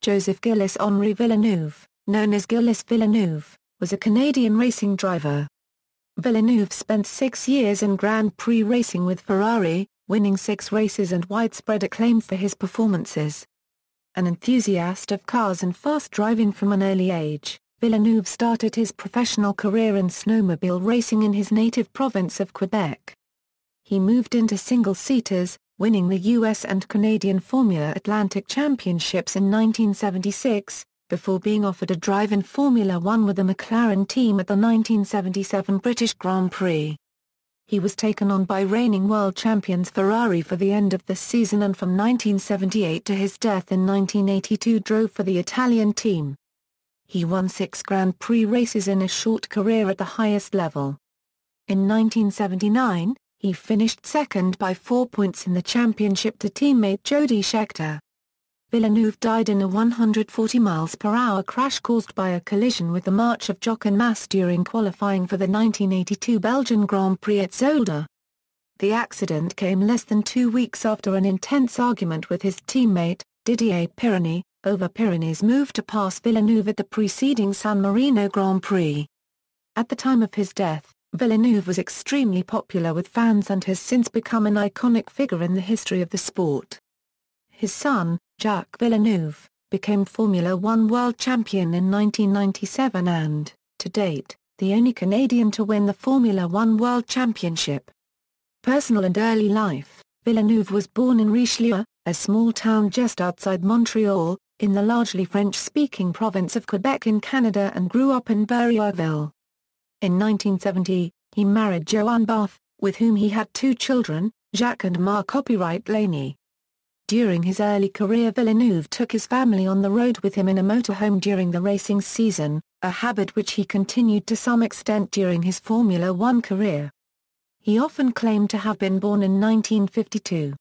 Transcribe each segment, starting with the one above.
Joseph Gilles Henri Villeneuve, known as Gilles Villeneuve, was a Canadian racing driver. Villeneuve spent 6 years in Grand Prix racing with Ferrari, winning 6 races and widespread acclaim for his performances. An enthusiast of cars and fast driving from an early age, Villeneuve started his professional career in snowmobile racing in his native province of Quebec. He moved into single-seaters, winning the US and Canadian Formula Atlantic Championships in 1976, before being offered a drive in Formula One with the McLaren team at the 1977 British Grand Prix. He was taken on by reigning world champions Ferrari for the end of the season, and from 1978 to his death in 1982 drove for the Italian team. He won 6 Grand Prix races in a short career at the highest level. In 1979, he finished second by 4 points in the championship to teammate Jody Scheckter. Villeneuve died in a 140 mph crash caused by a collision with the March of Jock en Masse during qualifying for the 1982 Belgian Grand Prix at Zolder. The accident came less than 2 weeks after an intense argument with his teammate, Didier Pironi, over Pironi's move to pass Villeneuve at the preceding San Marino Grand Prix. At the time of his death, Villeneuve was extremely popular with fans and has since become an iconic figure in the history of the sport. His son, Jacques Villeneuve, became Formula One world champion in 1997 and, to date, the only Canadian to win the Formula One World Championship. Personal and early life: Villeneuve was born in Richelieu, a small town just outside Montreal, in the largely French-speaking province of Quebec in Canada, and grew up in Berrierville. In 1970, he married Joanne Barth, with whom he had 2 children, Jacques and Marc Copyright Laney. During his early career, Villeneuve took his family on the road with him in a motorhome during the racing season, a habit which he continued to some extent during his Formula One career. He often claimed to have been born in 1952.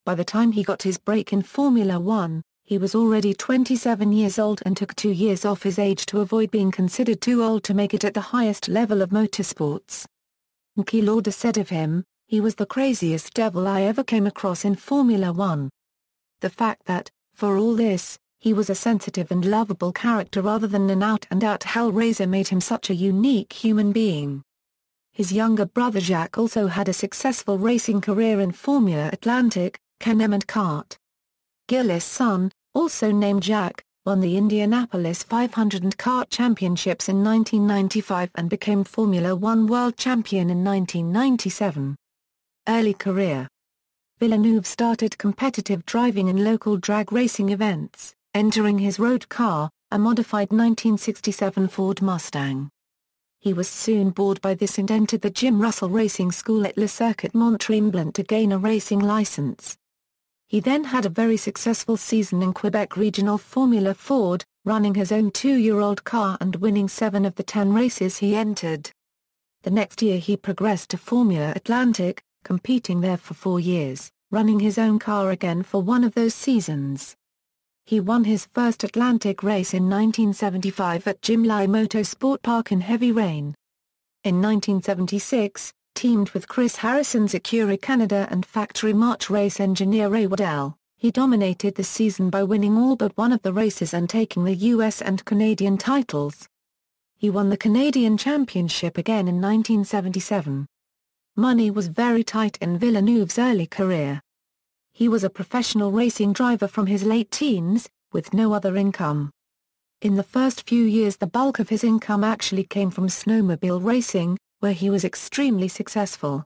By the time he got his break in Formula One, he was already 27 years old and took 2 years off his age to avoid being considered too old to make it at the highest level of motorsports. Niki Lauda said of him, "He was the craziest devil I ever came across in Formula One." The fact that, for all this, he was a sensitive and lovable character rather than an out-and-out hellraiser made him such a unique human being. His younger brother Jacques also had a successful racing career in Formula Atlantic, Can-Am and kart. Gilles' son, also named Jacques, won the Indianapolis 500 and kart championships in 1995 and became Formula One world champion in 1997. Early career: Villeneuve started competitive driving in local drag racing events, entering his road car, a modified 1967 Ford Mustang. He was soon bored by this and entered the Jim Russell Racing School at Le Circuit Mont-Tremblant to gain a racing license. He then had a very successful season in Quebec Regional Formula Ford, running his own 2-year-old car and winning 7 of the 10 races he entered. The next year he progressed to Formula Atlantic, competing there for 4 years, running his own car again for one of those seasons. He won his first Atlantic race in 1975 at Jim Lai Motorsport Park in heavy rain. In 1976, teamed with Chris Harrison's Acura Canada and factory March race engineer Ray Waddell, he dominated the season by winning all but one of the races and taking the US and Canadian titles. He won the Canadian Championship again in 1977. Money was very tight in Villeneuve's early career. He was a professional racing driver from his late teens, with no other income. In the first few years the bulk of his income actually came from snowmobile racing, where he was extremely successful.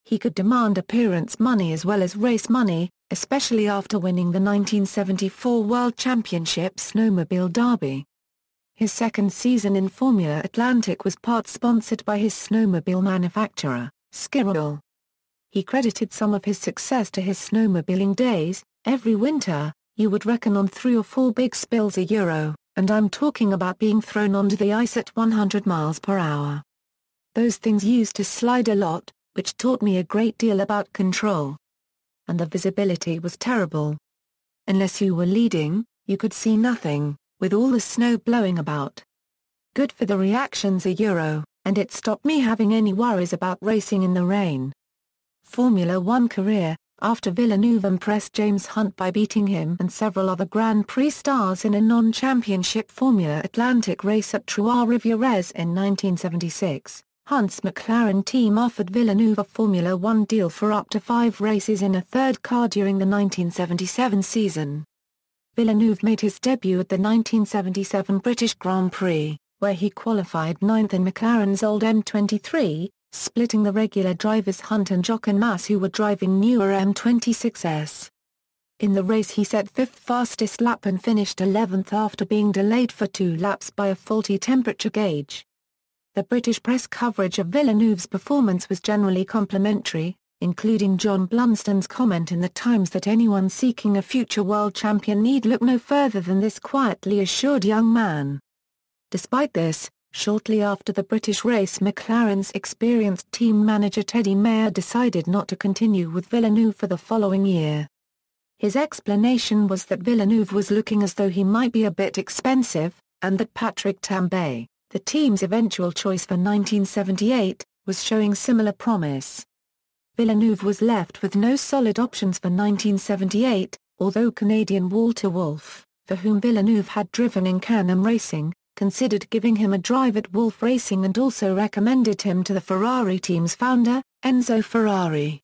He could demand appearance money as well as race money, especially after winning the 1974 World Championship Snowmobile Derby. His second season in Formula Atlantic was part sponsored by his snowmobile manufacturer, Skirol. He credited some of his success to his snowmobiling days. "Every winter, you would reckon on 3 or 4 big spills a Euro, and I'm talking about being thrown onto the ice at 100 mph. Those things used to slide a lot, which taught me a great deal about control. And the visibility was terrible. Unless you were leading, you could see nothing, with all the snow blowing about. Good for the reactions a Euro, and it stopped me having any worries about racing in the rain." Formula One career: after Villeneuve impressed James Hunt by beating him and several other Grand Prix stars in a non-championship Formula Atlantic race at Trois-Rivières in 1976, Hunt's McLaren team offered Villeneuve a Formula One deal for up to 5 races in a third car during the 1977 season. Villeneuve made his debut at the 1977 British Grand Prix, where he qualified 9th in McLaren's old M23, splitting the regular drivers Hunt and Jochen Mass, who were driving newer M26s. In the race he set 5th fastest lap and finished 11th after being delayed for 2 laps by a faulty temperature gauge. The British press coverage of Villeneuve's performance was generally complimentary, including John Blunstone's comment in The Times that anyone seeking a future world champion need look no further than this quietly assured young man. Despite this, shortly after the British race, McLaren's experienced team manager Teddy Mayer decided not to continue with Villeneuve for the following year. His explanation was that Villeneuve was looking as though he might be a bit expensive, and that Patrick Tambay, the team's eventual choice for 1978, was showing similar promise. Villeneuve was left with no solid options for 1978, although Canadian Walter Wolff, for whom Villeneuve had driven in Can-Am Racing, considered giving him a drive at Wolff Racing and also recommended him to the Ferrari team's founder, Enzo Ferrari.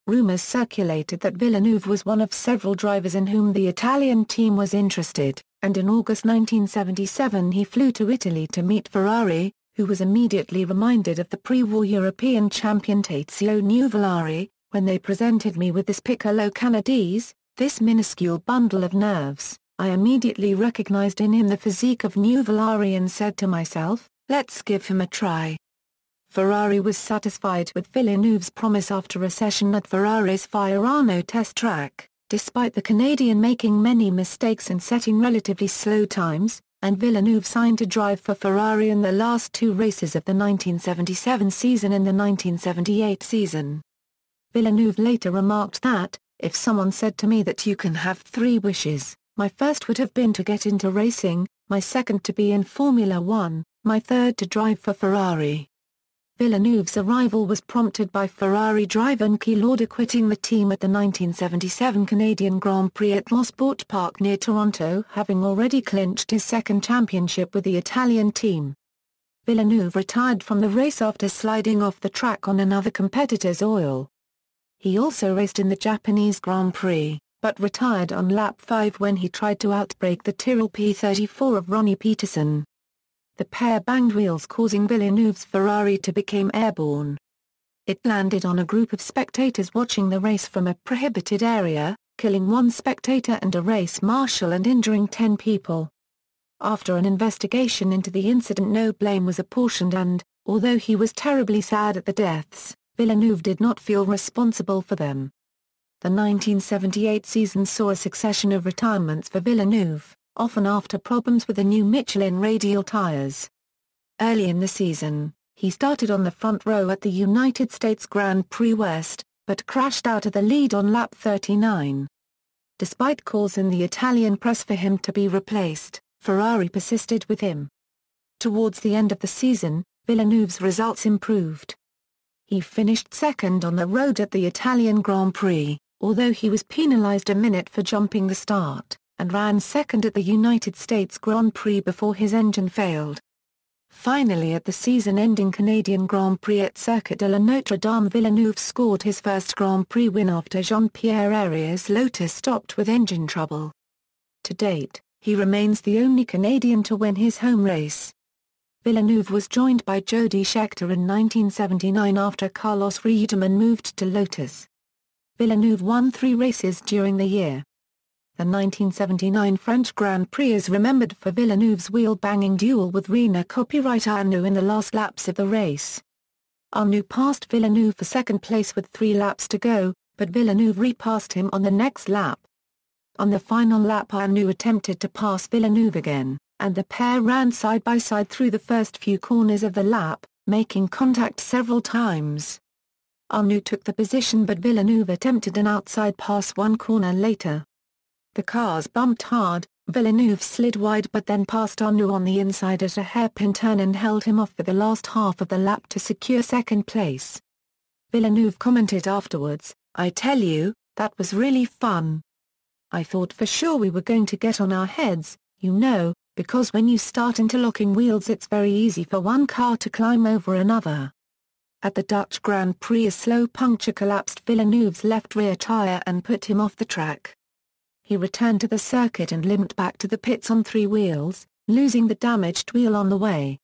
Rumors circulated that Villeneuve was one of several drivers in whom the Italian team was interested, and in August 1977 he flew to Italy to meet Ferrari, who was immediately reminded of the pre-war European champion Tazio Nuvolari. "When they presented me with this piccolo Canadese, this minuscule bundle of nerves, I immediately recognized in him the physique of Nuvolari and said to myself, let's give him a try." Ferrari was satisfied with Villeneuve's promise after a session at Ferrari's Fiorano test track, despite the Canadian making many mistakes and setting relatively slow times, and Villeneuve signed to drive for Ferrari in the last 2 races of the 1977 season and the 1978 season. Villeneuve later remarked that, "If someone said to me that you can have 3 wishes, my first would have been to get into racing, my second to be in Formula One, my third to drive for Ferrari." Villeneuve's arrival was prompted by Ferrari driver Niki Lauda quitting the team at the 1977 Canadian Grand Prix at Mosport Park near Toronto, having already clinched his second championship with the Italian team. Villeneuve retired from the race after sliding off the track on another competitor's oil. He also raced in the Japanese Grand Prix, but retired on lap 5 when he tried to outbrake the Tyrrell P34 of Ronnie Peterson. The pair banged wheels, causing Villeneuve's Ferrari to become airborne. It landed on a group of spectators watching the race from a prohibited area, killing 1 spectator and a race marshal and injuring 10 people. After an investigation into the incident, no blame was apportioned and, although he was terribly sad at the deaths, Villeneuve did not feel responsible for them. The 1978 season saw a succession of retirements for Villeneuve, often after problems with the new Michelin radial tires. Early in the season, he started on the front row at the United States Grand Prix West, but crashed out of the lead on lap 39. Despite calls in the Italian press for him to be replaced, Ferrari persisted with him. Towards the end of the season, Villeneuve's results improved. He finished second on the road at the Italian Grand Prix, although he was penalized a minute for jumping the start, and ran second at the United States Grand Prix before his engine failed. Finally, at the season-ending Canadian Grand Prix at Circuit de la Notre Dame, Villeneuve scored his first Grand Prix win after Jean-Pierre Arias' Lotus stopped with engine trouble. To date, he remains the only Canadian to win his home race. Villeneuve was joined by Jody Scheckter in 1979 after Carlos Reutemann moved to Lotus. Villeneuve won 3 races during the year. The 1979 French Grand Prix is remembered for Villeneuve's wheel-banging duel with Renault copyright Arnoux in the last laps of the race. Arnoux passed Villeneuve for second place with 3 laps to go, but Villeneuve repassed him on the next lap. On the final lap, Arnoux attempted to pass Villeneuve again, and the pair ran side by side through the first few corners of the lap, making contact several times. Arnoux took the position, but Villeneuve attempted an outside pass 1 corner later. The cars bumped hard, Villeneuve slid wide but then passed Arnoux on the inside at a hairpin turn and held him off for the last half of the lap to secure second place. Villeneuve commented afterwards, "I tell you, That was really fun. I thought for sure we were going to get on our heads, because when you start interlocking wheels it's very easy for one car to climb over another. At the Dutch Grand Prix a slow puncture collapsed Villeneuve's left rear tyre and put him off the track. He returned to the circuit and limped back to the pits on 3 wheels, losing the damaged wheel on the way.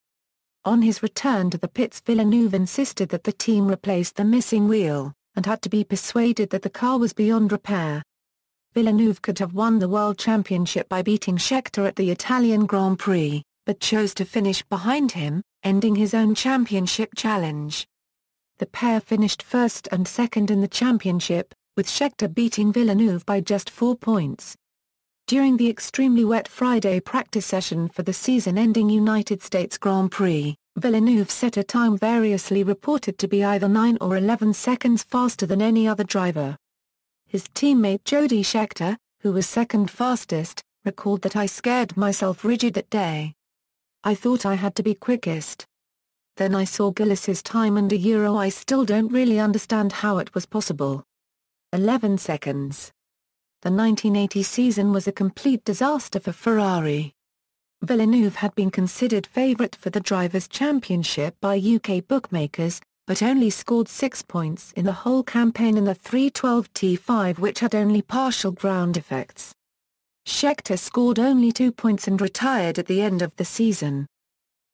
On his return to the pits Villeneuve insisted that the team replaced the missing wheel, and had to be persuaded that the car was beyond repair. Villeneuve could have won the World Championship by beating Scheckter at the Italian Grand Prix, but chose to finish behind him, ending his own championship challenge. The pair finished first and second in the championship, with Scheckter beating Villeneuve by just 4 points. During the extremely wet Friday practice session for the season-ending United States Grand Prix, Villeneuve set a time variously reported to be either 9 or 11 seconds faster than any other driver. His teammate Jody Scheckter, who was second fastest, recalled that I scared myself rigid that day. I thought I had to be quickest. Then I saw Gillis's time and I still don't really understand how it was possible. 11 seconds. The 1980 season was a complete disaster for Ferrari. Villeneuve had been considered favourite for the Drivers' Championship by UK bookmakers, but only scored 6 points in the whole campaign in the 312 T5 which had only partial ground effects. Scheckter scored only 2 points and retired at the end of the season.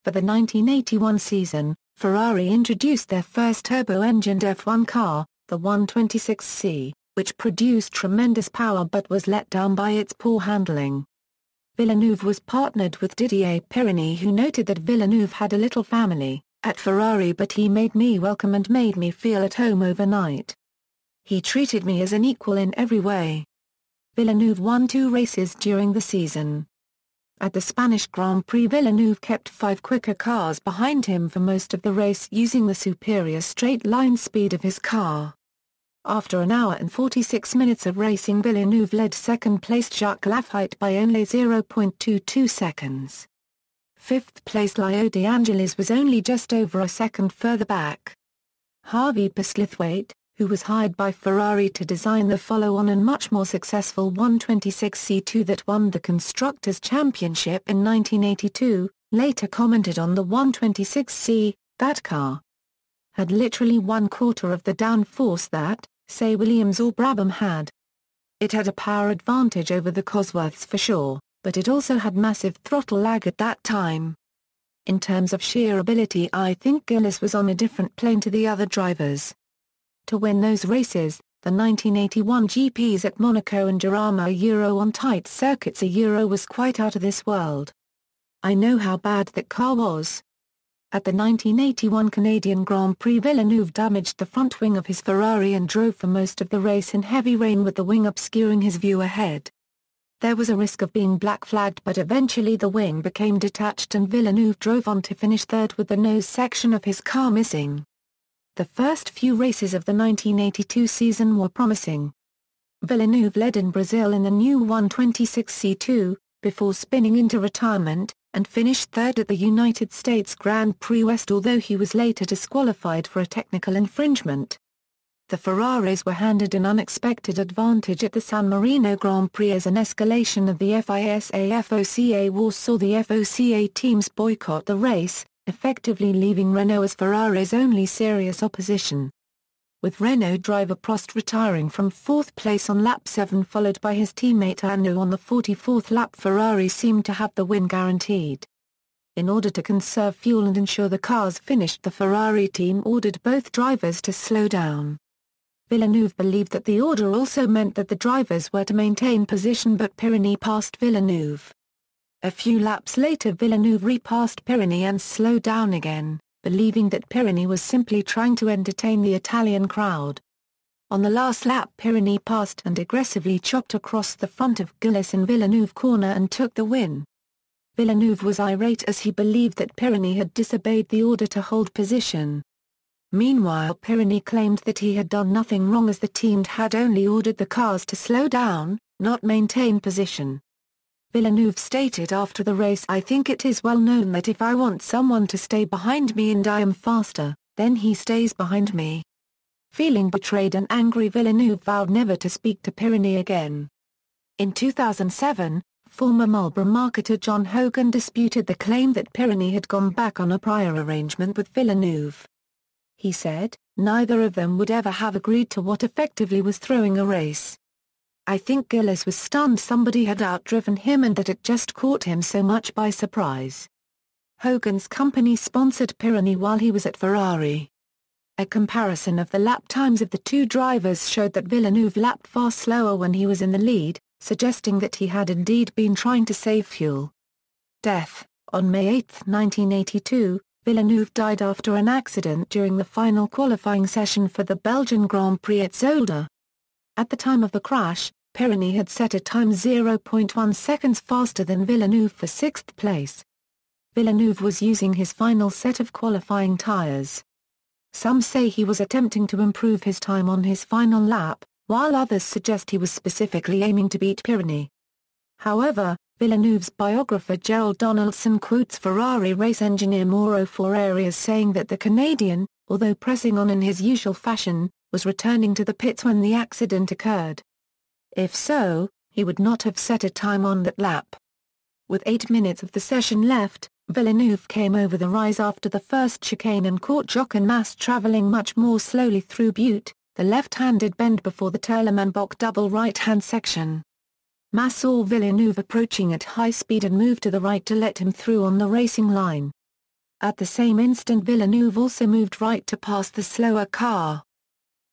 For the 1981 season, Ferrari introduced their first turbo-engined F1 car, the 126C, which produced tremendous power but was let down by its poor handling. Villeneuve was partnered with Didier Pironi, who noted that Villeneuve had a little family at Ferrari, but he made me welcome and made me feel at home overnight. He treated me as an equal in every way. Villeneuve won 2 races during the season. At the Spanish Grand Prix Villeneuve kept 5 quicker cars behind him for most of the race using the superior straight-line speed of his car. After an hour and 46 minutes of racing Villeneuve led second-placed Jacques Laffite by only 0.22 seconds. Fifth-placed Leo De Angelis was only just over a second further back. Harvey Postlethwaite, who was hired by Ferrari to design the follow-on and much more successful 126C2 that won the Constructors' Championship in 1982, later commented on the 126C, "That car had literally 1/4 of the downforce that, say Williams or Brabham had. It had a power advantage over the Cosworths for sure, but it also had massive throttle lag at that time. In terms of sheer ability I think Gilles was on a different plane to the other drivers." To win those races, the 1981 GPs at Monaco and Jarama on tight circuits was quite out of this world. I know how bad that car was. At the 1981 Canadian Grand Prix Villeneuve damaged the front wing of his Ferrari and drove for most of the race in heavy rain with the wing obscuring his view ahead. There was a risk of being black flagged, but eventually the wing became detached and Villeneuve drove on to finish third with the nose section of his car missing. The first few races of the 1982 season were promising. Villeneuve led in Brazil in the new 126C2, before spinning into retirement, and finished third at the United States Grand Prix West, although he was later disqualified for a technical infringement. The Ferraris were handed an unexpected advantage at the San Marino Grand Prix as an escalation of the FISA-FOCA war saw the FOCA teams boycott the race, effectively leaving Renault as Ferrari's only serious opposition. With Renault driver Prost retiring from 4th place on lap 7 followed by his teammate Arnoux on the 44th lap, Ferrari seemed to have the win guaranteed. In order to conserve fuel and ensure the cars finished, the Ferrari team ordered both drivers to slow down. Villeneuve believed that the order also meant that the drivers were to maintain position, but Pironi passed Villeneuve. A few laps later Villeneuve repassed Pironi and slowed down again, believing that Pironi was simply trying to entertain the Italian crowd. On the last lap Pironi passed and aggressively chopped across the front of Gilles in Villeneuve corner and took the win. Villeneuve was irate as he believed that Pironi had disobeyed the order to hold position. Meanwhile Pironi claimed that he had done nothing wrong as the team had only ordered the cars to slow down, not maintain position. Villeneuve stated after the race, "I think it is well known that if I want someone to stay behind me and I am faster, then he stays behind me. Feeling betrayed and angry, Villeneuve vowed never to speak to Pironi again. In 2007, former Marlboro marketer John Hogan disputed the claim that Pironi had gone back on a prior arrangement with Villeneuve. He said, "Neither of them would ever have agreed to what effectively was throwing a race. I think Gilles was stunned somebody had outdriven him and that it just caught him so much by surprise." Hogan's company sponsored Pironi while he was at Ferrari. A comparison of the lap times of the two drivers showed that Villeneuve lapped far slower when he was in the lead, suggesting that he had indeed been trying to save fuel. Death. On May 8, 1982, Villeneuve died after an accident during the final qualifying session for the Belgian Grand Prix at Zolder. At the time of the crash, Pironi had set a time 0.1 seconds faster than Villeneuve for sixth place. Villeneuve was using his final set of qualifying tyres. Some say he was attempting to improve his time on his final lap, while others suggest he was specifically aiming to beat Pironi. However, Villeneuve's biographer Gerald Donaldson quotes Ferrari race engineer Mauro Ferrari as saying that the Canadian, although pressing on in his usual fashion, was returning to the pits when the accident occurred. If so, he would not have set a time on that lap. With 8 minutes of the session left, Villeneuve came over the rise after the first chicane and caught Jochen Mass travelling much more slowly through Butte, the left-handed bend before the Terlemann-Bock double right-hand section. Mass saw Villeneuve approaching at high speed and moved to the right to let him through on the racing line. At the same instant, Villeneuve also moved right to pass the slower car.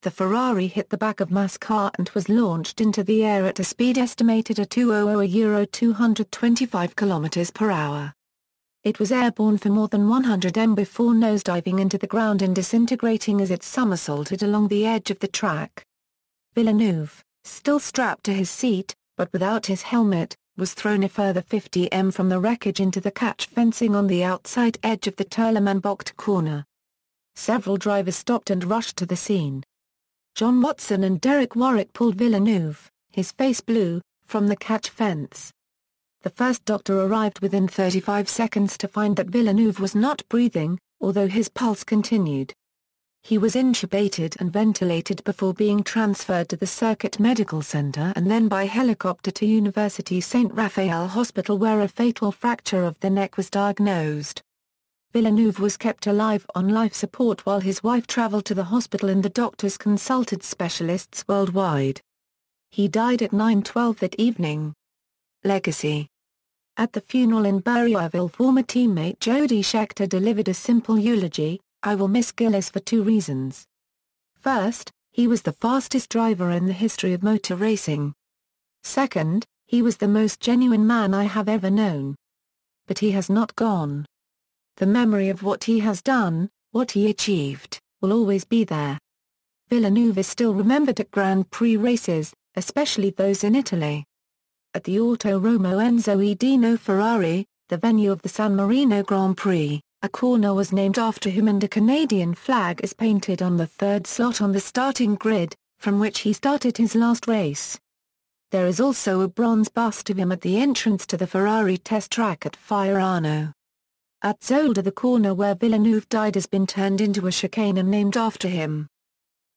The Ferrari hit the back of Mass' car and was launched into the air at a speed estimated at 200 225 km/h. It was airborne for more than 100 m before nosediving into the ground and disintegrating as it somersaulted along the edge of the track. Villeneuve, still strapped to his seat, but without his helmet, was thrown a further 50 m from the wreckage into the catch fencing on the outside edge of the Terlemann-Bock corner. Several drivers stopped and rushed to the scene. John Watson and Derek Warwick pulled Villeneuve, his face blue, from the catch fence. The first doctor arrived within 35 seconds to find that Villeneuve was not breathing, although his pulse continued. He was intubated and ventilated before being transferred to the Circuit Medical Center and then by helicopter to University St. Raphael Hospital, where a fatal fracture of the neck was diagnosed. Villeneuve was kept alive on life support while his wife traveled to the hospital and the doctors consulted specialists worldwide. He died at 9:12 that evening. Legacy. At the funeral in Berrierville, former teammate Jody Scheckter delivered a simple eulogy: "I will miss Gilles for two reasons. First, he was the fastest driver in the history of motor racing. Second, he was the most genuine man I have ever known. But he has not gone. The memory of what he has done, what he achieved, will always be there." Villeneuve is still remembered at Grand Prix races, especially those in Italy. At the Auto Romo Enzo e Dino Ferrari, the venue of the San Marino Grand Prix, a corner was named after him and a Canadian flag is painted on the third slot on the starting grid, from which he started his last race. There is also a bronze bust of him at the entrance to the Ferrari test track at Fiorano. At Zolder, the corner where Villeneuve died has been turned into a chicane and named after him.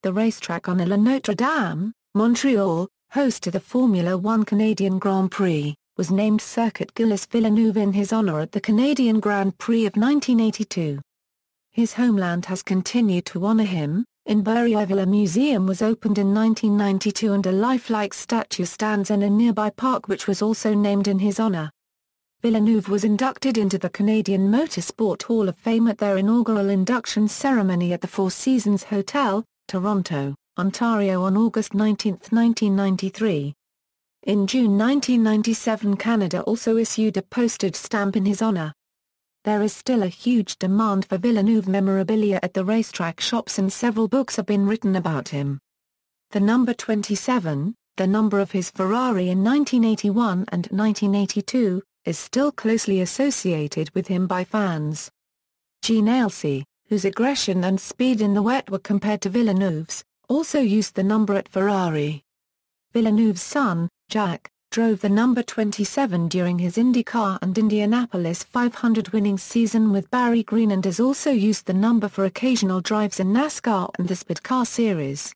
The racetrack on Île Notre Dame, Montreal, host to the Formula One Canadian Grand Prix, was named Circuit Gilles Villeneuve in his honour at the Canadian Grand Prix of 1982. His homeland has continued to honour him. In Berrierville, a museum was opened in 1992 and a lifelike statue stands in a nearby park which was also named in his honour. Villeneuve was inducted into the Canadian Motorsport Hall of Fame at their inaugural induction ceremony at the Four Seasons Hotel, Toronto, Ontario on August 19, 1993. In June 1997, Canada also issued a postage stamp in his honour. There is still a huge demand for Villeneuve memorabilia at the racetrack shops and several books have been written about him. The number 27, the number of his Ferrari in 1981 and 1982, is still closely associated with him by fans. Gene Ailsey, whose aggression and speed in the wet were compared to Villeneuve's, also used the number at Ferrari. Villeneuve's son, Jack, drove the number 27 during his IndyCar and Indianapolis 500 winning season with Barry Green, and has also used the number for occasional drives in NASCAR and the Speed Car Series.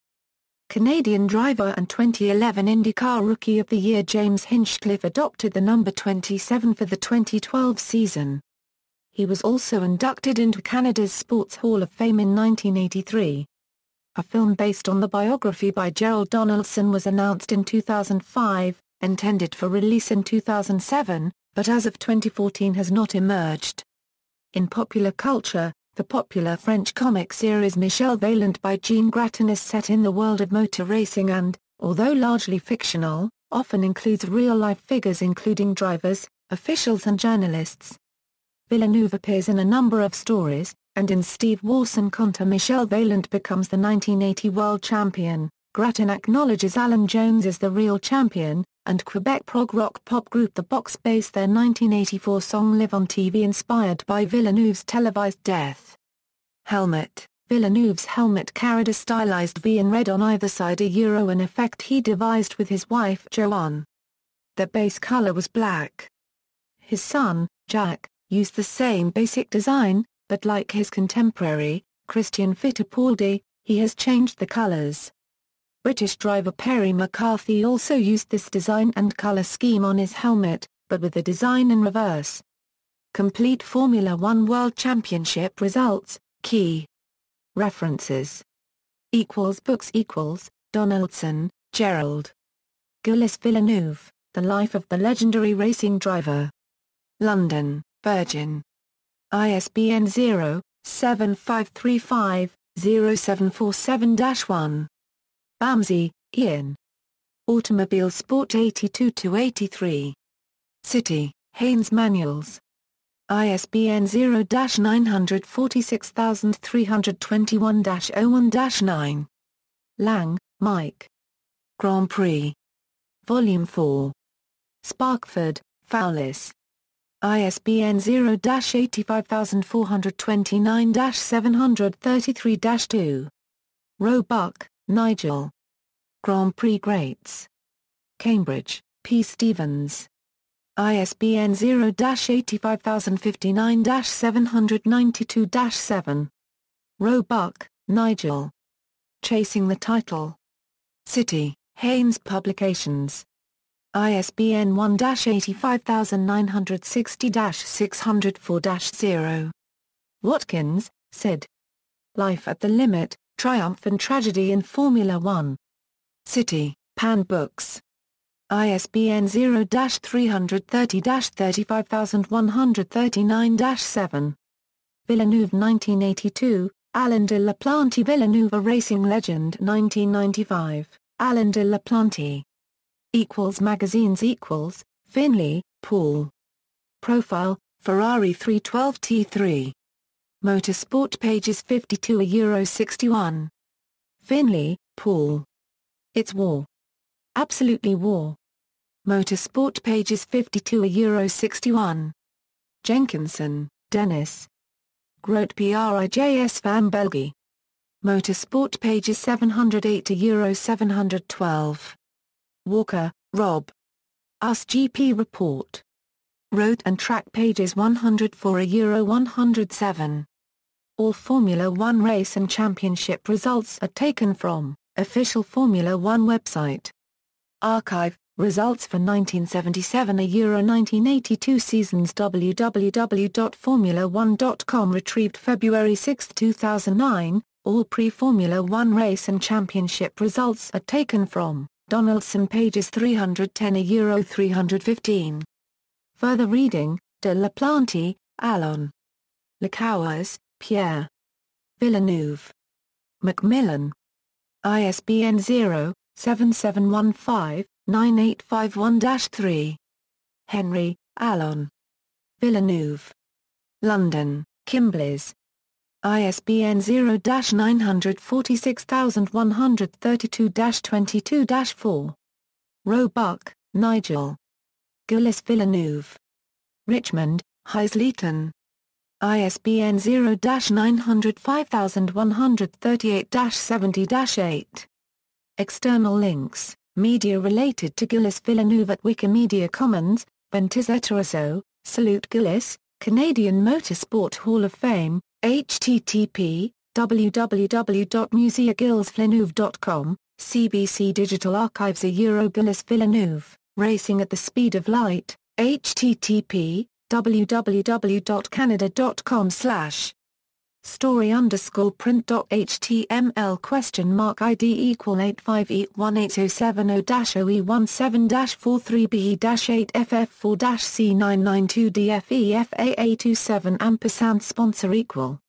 Canadian driver and 2011 IndyCar Rookie of the Year James Hinchcliffe adopted the number 27 for the 2012 season. He was also inducted into Canada's Sports Hall of Fame in 1983. A film based on the biography by Gerald Donaldson was announced in 2005, intended for release in 2007, but as of 2014 has not emerged. In popular culture, the popular French comic series Michel Vaillant by Jean Graton is set in the world of motor racing and, although largely fictional, often includes real-life figures including drivers, officials and journalists. Villeneuve appears in a number of stories, and in Steve Warson Conta Michel Vaillant becomes the 1980 world champion, Graton acknowledges Alan Jones as the real champion, and Quebec prog rock pop group The Box based their 1984 song Live on TV inspired by Villeneuve's televised death. Helmet. Villeneuve's helmet carried a stylized V in red on either side, an effect he devised with his wife Joanne. The base color was black. His son, Jack, used the same basic design, but like his contemporary, Christian Fittipaldi, he has changed the colors. British driver Perry McCarthy also used this design and color scheme on his helmet, but with the design in reverse. Complete Formula One World Championship results, key references. Books Donaldson, Gerald. Gilles Villeneuve, The Life of the Legendary Racing Driver. London, Virgin. ISBN 0-7535-0747-1. Bamsey, Ian. Automobile Sport 82-83. City, Haynes Manuals. ISBN 0-946321-01-9. Lang, Mike. Grand Prix. Volume 4. Sparkford, Fowlis. ISBN 0-85429-733-2. Roebuck, Nigel. Grand Prix Greats. Cambridge, P. Stevens. ISBN 0-85059-792-7. Roebuck, Nigel. Chasing the Title. City, Haynes Publications. ISBN 1-85960-604-0. Watkins, Sid. Life at the Limit, Triumph and Tragedy in Formula One. City, Pan Books. ISBN 0-330-35139-7. Villeneuve 1982, Alain de Laplantie Villeneuve, a racing legend 1995, Alain de Laplantie. Magazines Finley, Paul. Profile, Ferrari 312 T3. Motorsport pages 52-61. Finley, Paul. It's War. Absolutely War. Motorsport pages 52-61. Jenkinson, Dennis. Groot Prijs van België. Motorsport pages 708-712. Walker, Rob. US GP Report. Road and Track pages 104-107. All Formula One race and championship results are taken from official Formula One website. Archive, results for 1977-1982 seasons www.formula1.com retrieved February 6, 2009. All pre-Formula One race and championship results are taken from Donaldson pages 310-315. Further reading, De Laplantie, Alain. Lecowers, Pierre. Villeneuve. Macmillan. ISBN 0-7715-9851-3. Henry, Alan. Villeneuve. London, Kimberleys. ISBN 0-946132-22-4. Roebuck, Nigel. Gilles Villeneuve. Richmond, Heisleton. ISBN 0-905138-70-8. External links media related to Gilles Villeneuve at Wikimedia Commons, Ventis Eteraso, Salute Gilles, Canadian Motorsport Hall of Fame, http www.museagillesvilleneuve.com, CBC Digital Archives Gilles Villeneuve, Racing at the Speed of Light, http www.canada.com/ story_print.html $ID=8581870-OE17-43BE-8FF4-C992DFEFAA27 & sponsor ==